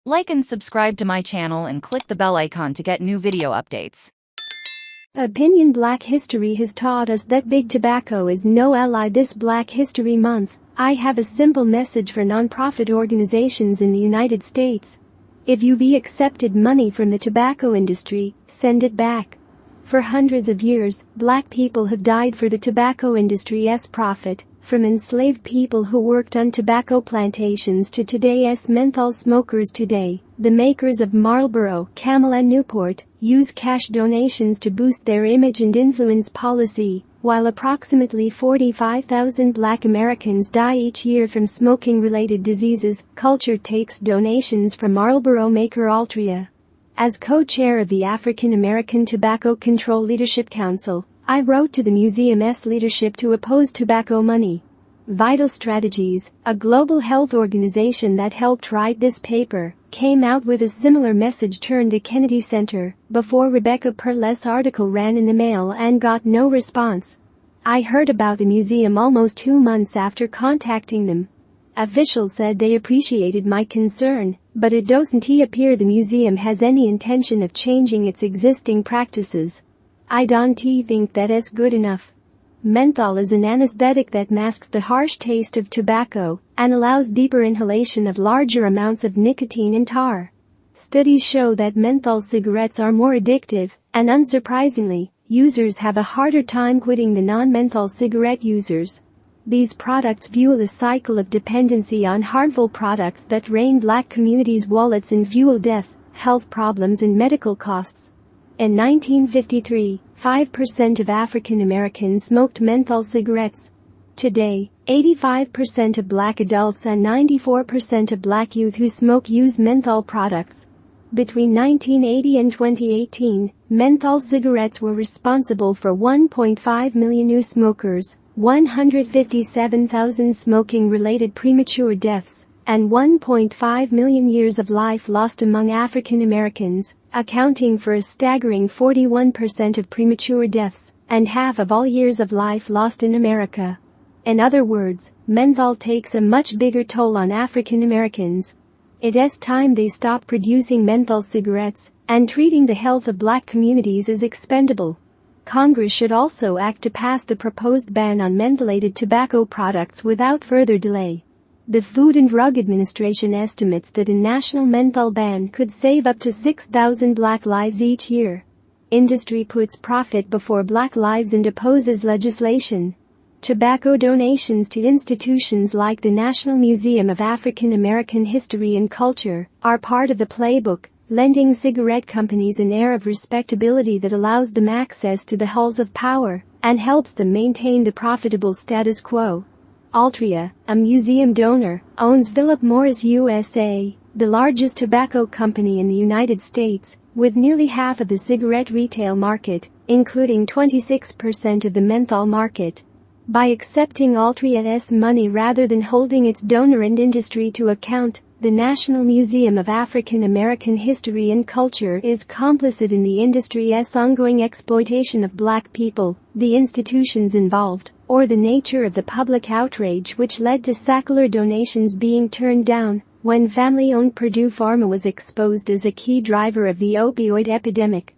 Like and subscribe to my channel and click the bell icon to get new video updates. Opinion Black history has taught us that big tobacco is no ally this Black History Month. I have a simple message for non-profit organizations in the United States. If you've accepted money from the tobacco industry, send it back. For hundreds of years, Black people have died for the tobacco industry's profit, from enslaved people who worked on tobacco plantations to today's menthol smokers today. The makers of Marlboro, Camel and Newport use cash donations to boost their image and influence policy, while approximately 45,000 Black Americans die each year from smoking-related diseases. Culture takes donations from Marlboro maker Altria. As co-chair of the African American Tobacco Control Leadership Council, I wrote to the museum's leadership to oppose tobacco money. Vital Strategies, a global health organization that helped write this paper, came out with a similar message turned the Kennedy Center before Rebecca Perles' article ran in the mail and got no response. I heard about the museum almost 2 months after contacting them. Officials said they appreciated my concern, but it doesn't appear the museum has any intention of changing its existing practices. I don't think that's good enough. Menthol is an anesthetic that masks the harsh taste of tobacco and allows deeper inhalation of larger amounts of nicotine and tar. Studies show that menthol cigarettes are more addictive, and unsurprisingly, users have a harder time quitting than non-menthol cigarette users. These products fuel a cycle of dependency on harmful products that drain Black communities' wallets and fuel death, health problems and medical costs. In 1953, 5% of African Americans smoked menthol cigarettes. Today, 85% of Black adults and 94% of Black youth who smoke use menthol products. Between 1980 and 2018, menthol cigarettes were responsible for 1.5 million new smokers, 157,000 smoking-related premature deaths, and 1.5 million years of life lost among African Americans, accounting for a staggering 41% of premature deaths and half of all years of life lost in America. In other words, menthol takes a much bigger toll on African Americans. It's time they stop producing menthol cigarettes and treating the health of Black communities as expendable. Congress should also act to pass the proposed ban on mentholated tobacco products without further delay. The Food and Drug Administration estimates that a national menthol ban could save up to 6,000 Black lives each year. Industry puts profit before Black lives and opposes legislation. Tobacco donations to institutions like the National Museum of African American History and Culture are part of the playbook, lending cigarette companies an air of respectability that allows them access to the halls of power and helps them maintain the profitable status quo. Altria, a museum donor, owns Philip Morris USA, the largest tobacco company in the United States, with nearly half of the cigarette retail market, including 26% of the menthol market. By accepting Altria's money rather than holding its donor and industry to account, the National Museum of African American History and Culture is complicit in the industry's ongoing exploitation of Black people, the institutions involved, or the nature of the public outrage which led to Sackler donations being turned down when family-owned Purdue Pharma was exposed as a key driver of the opioid epidemic.